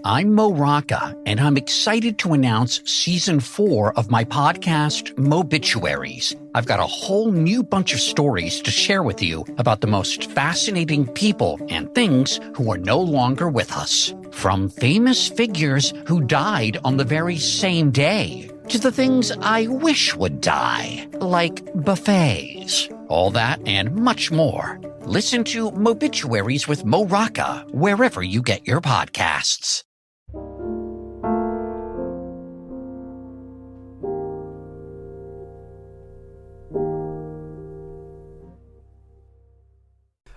I'm Mo Rocca, and I'm excited to announce Season 4 of my podcast, Mobituaries. I've got a whole new bunch of stories to share with you about the most fascinating people and things who are no longer with us. From famous figures who died on the very same day, to the things I wish would die, like buffets. All that and much more. Listen to Mobituaries with Mo Rocca wherever you get your podcasts.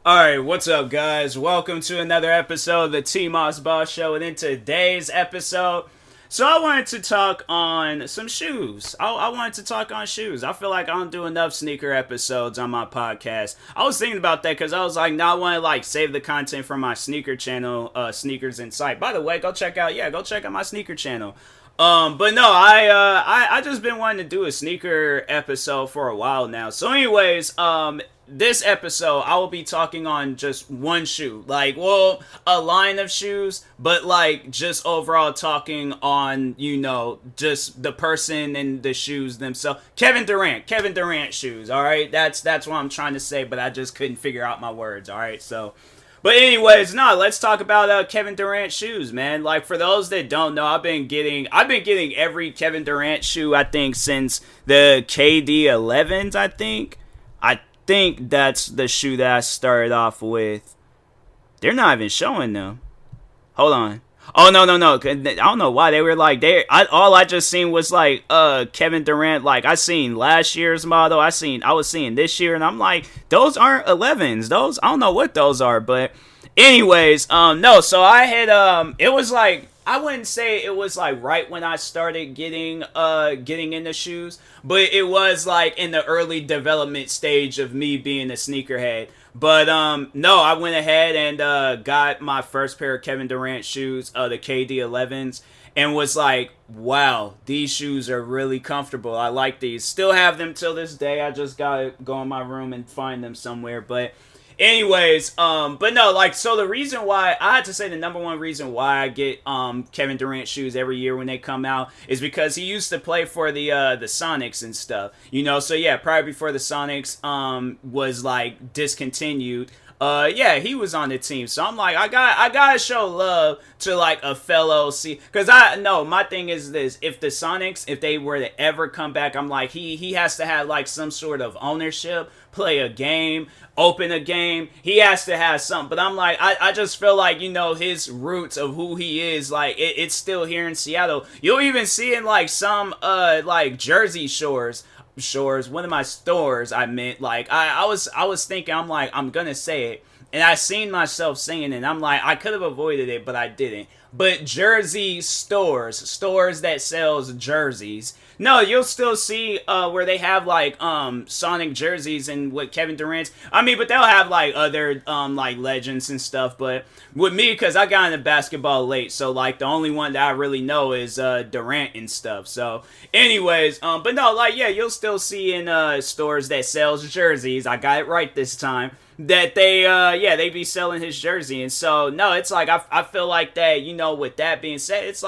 Alright, what's up guys? Welcome to another episode of the TMossBoss Show, and in today's episode, so I wanted to talk on some shoes. I wanted to talk on shoes. I feel like I don't do enough sneaker episodes on my podcast. I was thinking about that because I was like, no, I want to save the content from my sneaker channel, Sneakers in Sight. By the way, go check out my sneaker channel. But no, I just been wanting to do a sneaker episode for a while now. So anyways, this episode, I will be talking on just one shoe. A line of shoes, but just overall talking on, just the person and the shoes themselves. Kevin Durant shoes, alright? That's what I'm trying to say, but I just couldn't figure out my words, alright? So, but anyways, let's talk about Kevin Durant shoes, man. For those that don't know, I've been getting every Kevin Durant shoe, I think, since the KD 11s, I think that's the shoe that I started off with. They're not even showing them. Hold on. Oh, no. I don't know why. They were all I just seen was Kevin Durant. I seen last year's model. I was seeing this year, and I'm like, those aren't 11s. Those, I don't know what those are, but anyways, no, so I had, it was I wouldn't say it was right when I started getting into shoes, but it was in the early development stage of me being a sneakerhead. But no, I went ahead and got my first pair of Kevin Durant shoes, the KD 11s, and was like, wow, these shoes are really comfortable. I like these. Still have them till this day. I just gotta go in my room and find them somewhere, but anyways, but no, so the reason why, I had to say the number one reason why I get, Kevin Durant shoes every year when they come out is because he used to play for the Sonics and stuff, so yeah, prior before the Sonics, was, discontinued, yeah, he was on the team, so I'm like, I gotta show love to, a fellow, because my thing is this, if the Sonics, if they were to ever come back, I'm like, he has to have, some sort of ownership, play a game, open a game, he has to have something, but I'm like, I just feel like, his roots of who he is, it's still here in Seattle. You'll even see in, some, Jersey Shores, one of my stores, I meant, I was thinking, I'm like, I'm gonna say it, and I seen myself saying it, and I'm like, I could have avoided it, but I didn't. But Jersey stores that sells jerseys. No, you'll still see where they have Sonic jerseys and what Kevin Durant's. I mean, but they'll have other legends and stuff. But with me, because I got into basketball late, so the only one that I really know is Durant and stuff. So, anyways, but no, yeah, you'll still see in stores that sells jerseys. I got it right this time. That they be selling his jersey, and so no, it's I feel like that, with that being said, it's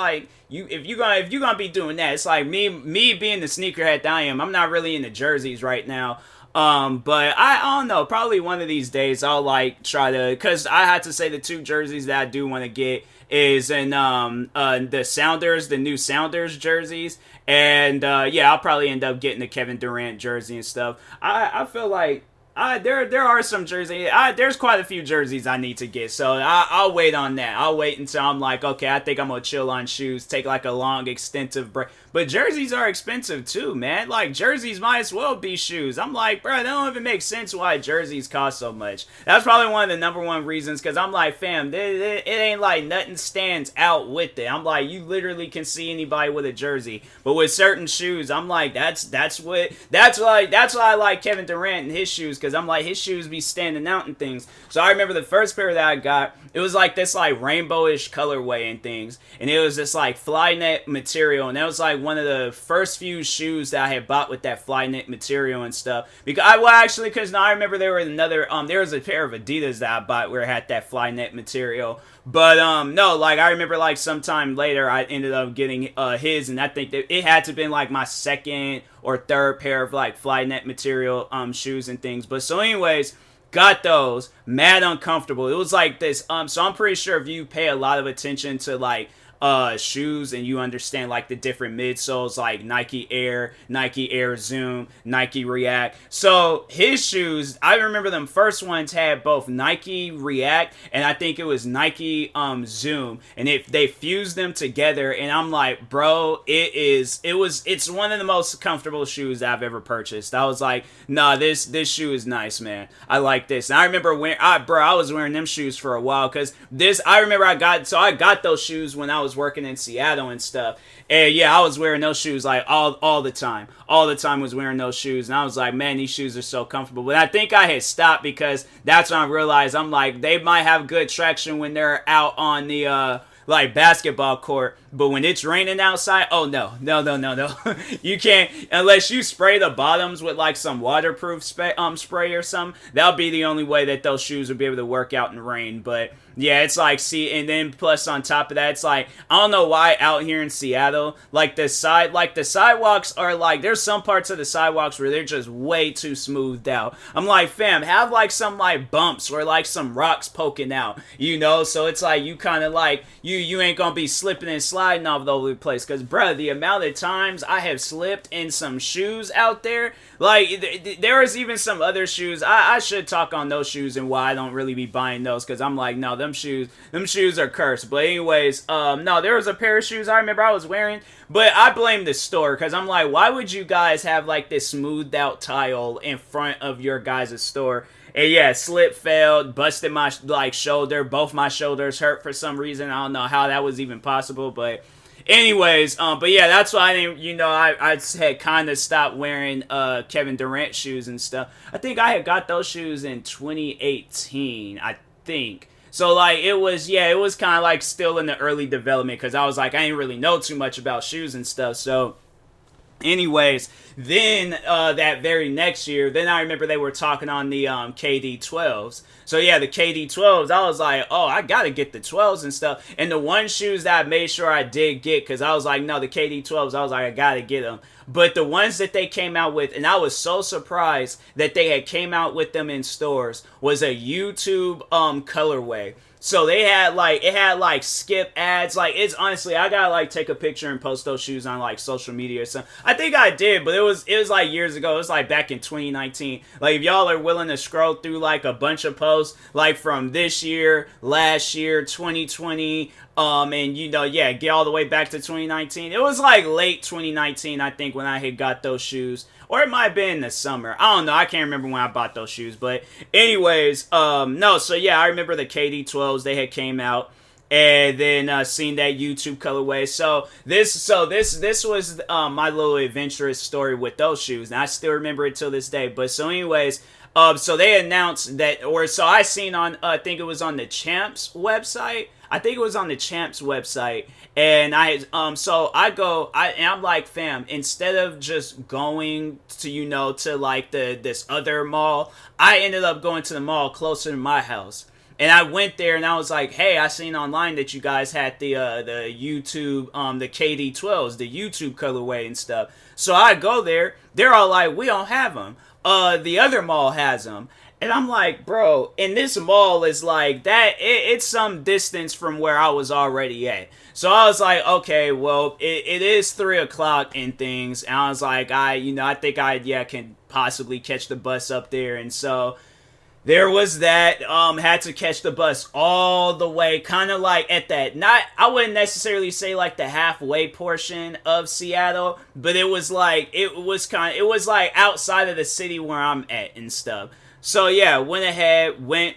if you're gonna be doing that, it's me being the sneakerhead that I am, I'm not really into jerseys right now. But I don't know, probably one of these days I'll try to, because I had to say the two jerseys that I do want to get is in the new Sounders jerseys, and yeah, I'll probably end up getting the Kevin Durant jersey and stuff. I feel like there are some jerseys. There's quite a few jerseys I need to get, so I'll wait on that. I'll wait until I'm okay, I think I'm gonna chill on shoes, take a long, extensive break. But jerseys are expensive too, man. Jerseys might as well be shoes. I'm like, bro, that don't even make sense why jerseys cost so much. That's probably one of the number one reasons, because I'm like, fam, it ain't nothing stands out with it. I'm like, you literally can see anybody with a jersey. But with certain shoes, I'm like, that's why I like Kevin Durant and his shoes, because I'm like, his shoes be standing out and things. So I remember the first pair that I got, it was this rainbowish colorway and things, and it was this Flyknit material, and that was one of the first few shoes that I had bought with that Flyknit material and stuff. Because I remember there was a pair of Adidas that I bought where it had that Flyknit material. But no, like I remember like sometime later I ended up getting his, and I think that it had to been like my second or third pair of like Flynet material shoes and things. But so anyways, got those, mad uncomfortable. It was like this so I'm pretty sure if you pay a lot of attention to like shoes and you understand like the different midsoles like Nike Air Zoom, Nike React. So his shoes, I remember them first ones had both Nike React and I think it was Nike Zoom, and they fused them together, and I'm like, bro, it's one of the most comfortable shoes I've ever purchased. I was like, nah, this shoe is nice, man. I like this. And I remember I was wearing them shoes for a while, because I remember I got those shoes when I was working in Seattle and stuff. And yeah, I was wearing those shoes like all the time. All the time was wearing those shoes. And I was like, man, these shoes are so comfortable. But I think I had stopped because that's when I realized, I'm like, they might have good traction when they're out on the like basketball court, but when it's raining outside, oh no. You can't, unless you spray the bottoms with like some waterproof spray or something. That'll be the only way that those shoes will be able to work out in rain. But yeah, it's like, and then plus on top of that, it's like, I don't know why out here in Seattle, like the sidewalks are like, there's some parts of the sidewalks where they're just way too smoothed out. I'm like, fam, have like some like bumps or like some rocks poking out, so it's like, you kind of like, you ain't gonna be slipping and sliding all over the place. Because, bruh, the amount of times I have slipped in some shoes out there, like, there is even some other shoes. I should talk on those shoes and why I don't really be buying those, because I'm like, no, them shoes are cursed. But anyways, no, there was a pair of shoes I remember I was wearing, but I blame the store, because I'm like, why would you guys have like this smoothed out tile in front of your guys' store? And yeah, slip, failed, busted my like shoulder. Both my shoulders hurt for some reason. I don't know how that was even possible, but anyways, but yeah, that's why I didn't, I had kind of stopped wearing Kevin Durant shoes and stuff. I think I had got those shoes in 2018, I think. So like it was kind of like still in the early development, because I was like, I didn't really know too much about shoes and stuff. So anyways, then that very next year, then I remember they were talking on the KD 12s. So yeah, the KD 12s, I was like, oh, I gotta get the 12s and stuff. And the one shoes that I made sure I did get, because I was like, no, the KD 12s, I was like, I gotta get them. But the ones that they came out with, and I was so surprised that they had came out with them in stores, was a YouTube colorway. So it had like skip ads. Like, it's honestly, I gotta like take a picture and post those shoes on like social media or something. I think I did, but it was like years ago. It was like back in 2019. Like, if y'all are willing to scroll through like a bunch of posts like from this year, last year, 2020, and get all the way back to 2019. It was like late 2019, I think, when I had got those shoes. Or it might have been in the summer. I don't know. I can't remember when I bought those shoes. But anyways, no. So yeah, I remember the KD 12s. They had came out, and then seen that YouTube colorway. So this was my little adventurous story with those shoes, and I still remember it till this day. But so anyways, so they announced that, so I seen on, I think it was on the Champs website. And I'm like, fam, instead of just going to, to like this other mall, I ended up going to the mall closer to my house. And I went there and I was like, hey, I seen online that you guys had the YouTube, the KD 12s, the YouTube colorway and stuff. So I go there. They're all like, we don't have them. The other mall has them. And I'm like, bro, and this mall is like that. It's some distance from where I was already at. So I was like, okay, well, it is 3:00 and things. And I was like, I think I can possibly catch the bus up there. And so there was that. Had to catch the bus all the way, kind of like at that. I wouldn't necessarily say like the halfway portion of Seattle, but it was like outside of the city where I'm at and stuff. So yeah, went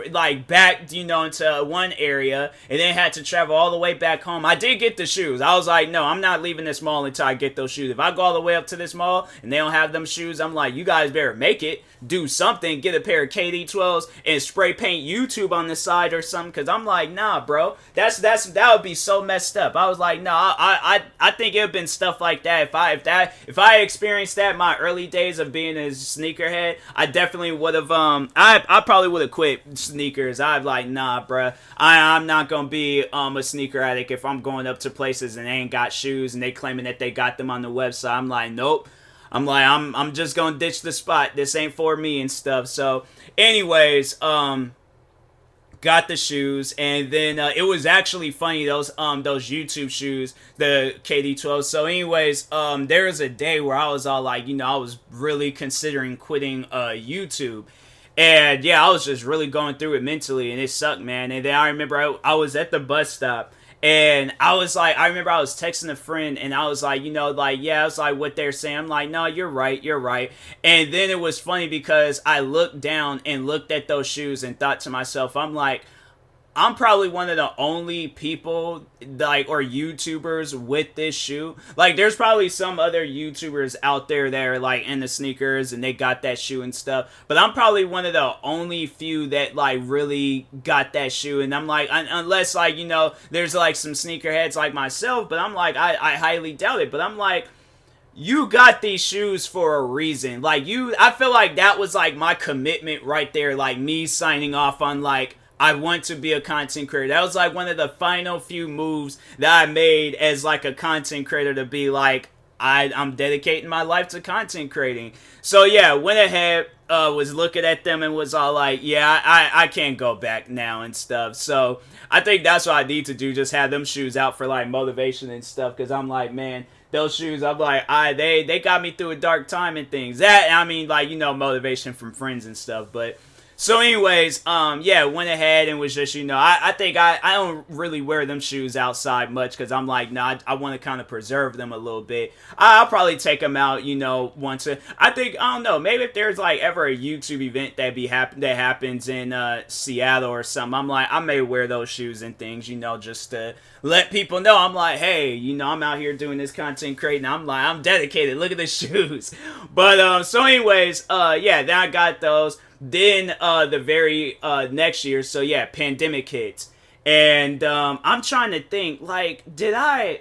like back, into one area, and then had to travel all the way back home. I did get the shoes. I was like, no, I'm not leaving this mall until I get those shoes. If I go all the way up to this mall and they don't have them shoes, I'm like, you guys better make it. Do something. Get a pair of KD 12s and spray paint YouTube on the side or something. Because I'm like, nah, bro. That would be so messed up. I was like, nah, I think it would have been stuff like that. If I experienced that in my early days of being a sneakerhead, I definitely would have, I probably would have quit sneakers. I'm like, nah, bruh. I'm not gonna be a sneaker addict if I'm going up to places and they ain't got shoes and they claiming that they got them on the website. I'm like, nope. I'm just gonna ditch the spot. This ain't for me and stuff. So, anyways, got the shoes, and then it was actually funny, those YouTube shoes, the KD12. So anyways, there was a day where I was all like, I was really considering quitting YouTube, and yeah, I was just really going through it mentally, and it sucked, man. And then I remember I was at the bus stop, and I remember I was texting a friend, and I was like, yeah, it's like what they're saying. I'm like, no, you're right. And then it was funny because I looked down and looked at those shoes and thought to myself, I'm like, I'm probably one of the only people, or YouTubers with this shoe. There's probably some other YouTubers out there that are, into sneakers and they got that shoe and stuff. But I'm probably one of the only few that, really got that shoe. And I'm like, unless, there's, some sneakerheads like myself. But I'm like, I highly doubt it. But I'm like, you got these shoes for a reason. I feel like that was, my commitment right there. Me signing off on, I want to be a content creator. That was one of the final few moves that I made as a content creator, to be I'm dedicating my life to content creating. So yeah, went ahead, was looking at them and was all like, yeah, I can't go back now and stuff. So I think that's what I need to do, just have them shoes out for motivation and stuff, because I'm like, man, those shoes, I'm like, they got me through a dark time and things. That, I mean, motivation from friends and stuff, but so anyways, yeah, went ahead and was just, I think I don't really wear them shoes outside much, because I'm like, nah, I want to kind of preserve them a little bit. I'll probably take them out, once I don't know, maybe if there's ever a YouTube event that happens in Seattle or something, I'm like, I may wear those shoes and things, just to let people know. I'm like, hey, I'm out here doing this content creating. I'm like, I'm dedicated. Look at the shoes. But so anyways, yeah, then I got those. Then the very next year, so yeah, pandemic hits, and I'm trying to think, how did I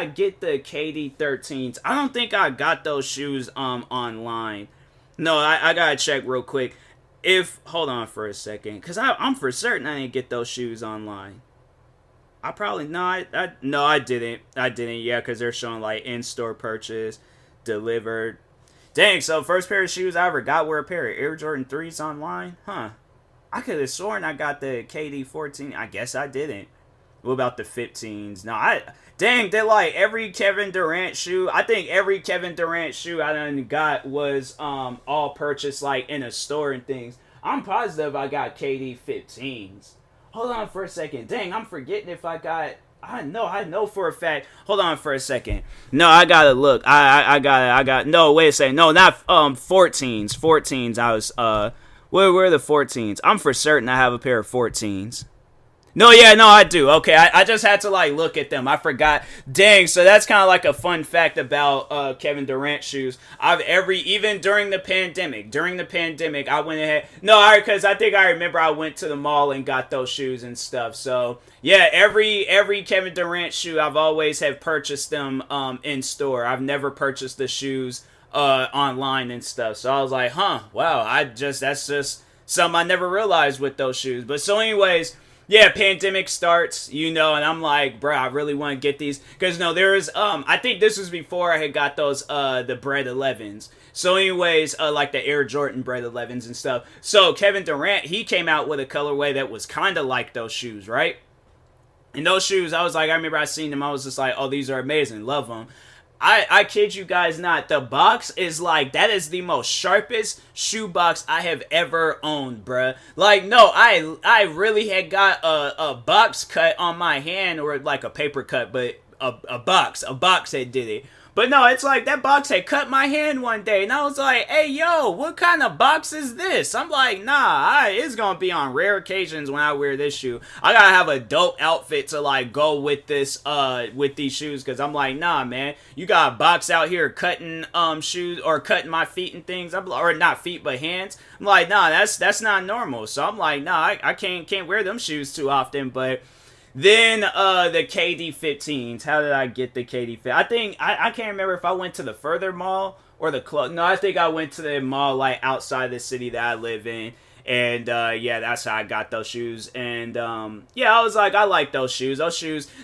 get the KD13s? I don't think I got those shoes online. No, I gotta check real quick. Hold on for a second, because I'm for certain I didn't get those shoes online. I probably, no, I didn't, yeah, because they're showing in-store purchase, delivered. Dang, so first pair of shoes I ever got were a pair of Air Jordan 3s online? Huh. I could have sworn I got the KD 14. I guess I didn't. What about the 15s? No, dang, they're every Kevin Durant shoe. I think every Kevin Durant shoe I done got was all purchased in a store and things. I'm positive I got KD 15s. Hold on for a second. Dang, I'm forgetting if I got... I know for a fact. Hold on for a second. No, I gotta look. I got. No, wait a second. No, not 14s. 14s. I was where were the 14s? I'm for certain I have a pair of 14s. No, yeah, no, I do. Okay, I just had to look at them. I forgot. Dang, so that's kind of a fun fact about Kevin Durant shoes. Even during the pandemic, I went ahead. No, because I think I remember I went to the mall and got those shoes and stuff. So yeah, every Kevin Durant shoe, I've always have purchased them in store. I've never purchased the shoes online and stuff. So I was like, wow, that's just something I never realized with those shoes. But so anyways. Yeah, pandemic starts, and I'm like, bro, I really want to get these. Because, no, there is, I think this was before I had got those, the Bread 11s. So, anyways, the Air Jordan Bread 11s and stuff. So, Kevin Durant, he came out with a colorway that was kind of like those shoes, right? And those shoes, I remember I seen them, I was just like, oh, these are amazing, love them. I kid you guys not, the box is that is the most sharpest shoe box I have ever owned, bruh. No, I really had got a box cut on my hand, or a paper cut, but a box that did it. But no, it's that box had cut my hand one day, and I was like, hey, yo, what kind of box is this? I'm like, nah, it's gonna be on rare occasions when I wear this shoe. I gotta have a dope outfit to, go with this, with these shoes, because I'm like, nah, man, you got a box out here cutting, shoes, or cutting my feet and things, or not feet, but hands. I'm like, nah, that's not normal. So I'm like, nah, I can't wear them shoes too often, but... Then, the KD 15s. How did I get the KD 15s? I think, I can't remember if I went to the further mall or the club. No, I think I went to the mall, outside the city that I live in. And yeah, that's how I got those shoes. And yeah, I was like, I like those shoes.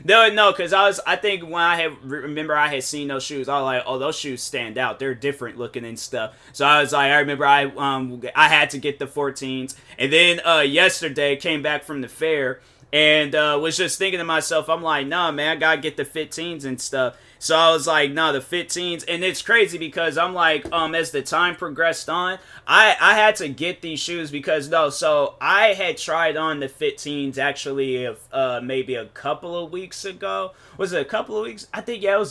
No, because I think when I had seen those shoes, I was like, oh, those shoes stand out. They're different looking and stuff. So I was like, I remember I had to get the 14s. And then yesterday came back from the fair and was just thinking to myself, I'm like, nah, man, I gotta get the 15s and stuff. So I was like, nah, the 15s. And it's crazy because I'm like, as the time progressed on, I had to get these shoes because, so I had tried on the 15s actually maybe a couple of weeks ago. Was it a couple of weeks? I think, yeah,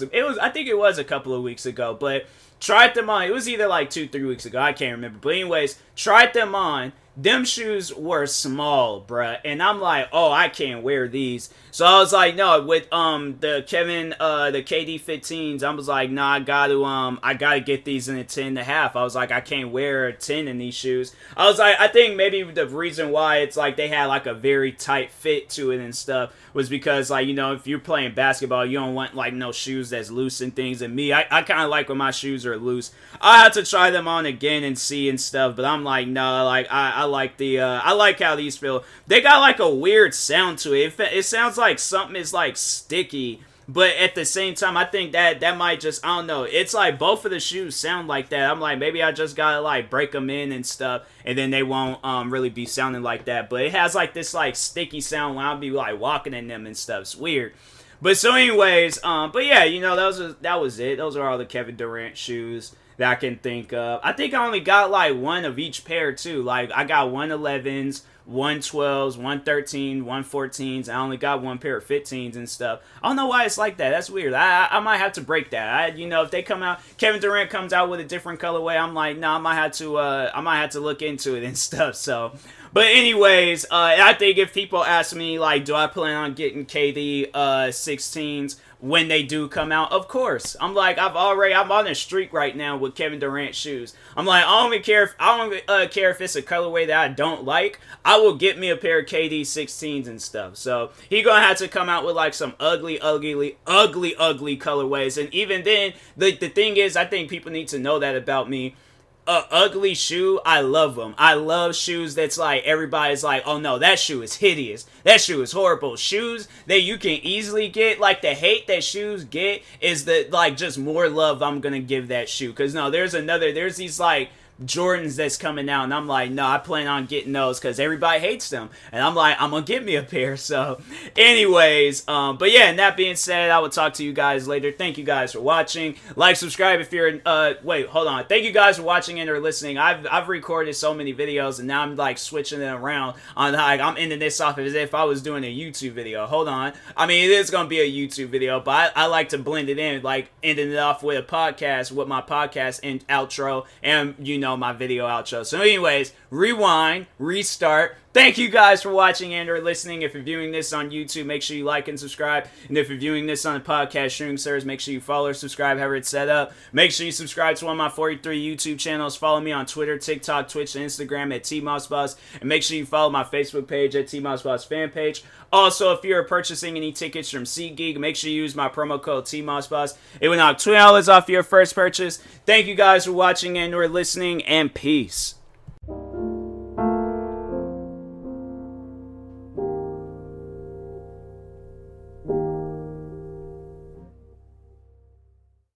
I think it was a couple of weeks ago, but tried them on. It was either like 2-3 weeks ago. I can't remember. But anyways, tried them on. Them shoes were small, bruh. And I'm like, oh, I can't wear these. So I was like, no, with the KD 15s, I was like, nah, I gotta get these in a 10.5. I was like, I can't wear a 10 in these shoes. I was like, I think maybe the reason why it's like they had like a very tight fit to it and stuff was because, like, you know, if you're playing basketball, you don't want like no shoes that's loose and things. And me, I kind of like when my shoes are loose. I had to try them on again and see and stuff, but I'm like, no, like I like how these feel. They got like a weird sound to it. It sounds like something is like sticky, but at the same time, I think that might just, I don't know. It's like both of the shoes sound like that. I'm like, maybe I just gotta like break them in and stuff, and then they won't really be sounding like that. But it has like this like sticky sound when I'll be like walking in them and stuff. It's weird. But so anyways, but yeah, you know, that was it. Those are all the Kevin Durant shoes that I can think of. I think I only got like one of each pair too. Like I got 111s, 112s, 113, 114s. I only got one pair of 15s and stuff. I don't know why it's like that. That's weird. I might have to break that. You know, if they come out, Kevin Durant comes out with a different colorway, I'm like, no, I might have to look into it and stuff. So, but anyways, I think if people ask me like, do I plan on getting KD 16s when they do come out? Of course. I'm like, I'm on a streak right now with Kevin Durant shoes. I'm like, I don't even care if it's a colorway that I don't like. I will get me a pair of KD 16s and stuff. So he gonna have to come out with like some ugly colorways. And even then, the thing is, I think people need to know that about me. Ugly shoe, I love them. I love shoes that's like, everybody's like, oh no, that shoe is hideous. That shoe is horrible. Shoes that you can easily get, like the hate that shoes get is the, like, just more love I'm gonna give that shoe. Cause no, there's these like Jordans that's coming out, and I'm like, no, I plan on getting those because everybody hates them, and I'm like, I'm gonna get me a pair. So anyways, but yeah, and that being said, I will talk to you guys later. Thank you guys for watching. Like, subscribe if you're wait, hold on. Thank you guys for watching and or listening. I've recorded so many videos, and now I'm like switching them around on, like, I'm ending this off as if I was doing a YouTube video. Hold on. I mean, it is gonna be a YouTube video, but I like to blend it in, like ending it off with a podcast, with my podcast and outro, and you know, my video outro. So anyways, rewind, restart. Thank you guys for watching and or listening. If you're viewing this on YouTube, make sure you like and subscribe. And if you're viewing this on a podcast streaming service, make sure you follow or subscribe, however it's set up. Make sure you subscribe to one of my 43 YouTube channels. Follow me on Twitter, TikTok, Twitch, and Instagram at TMossBoss. And make sure you follow my Facebook page at TMossBoss fan page. Also, if you're purchasing any tickets from SeatGeek, make sure you use my promo code TMossBoss. It will knock $20 off your first purchase. Thank you guys for watching and or listening, and peace.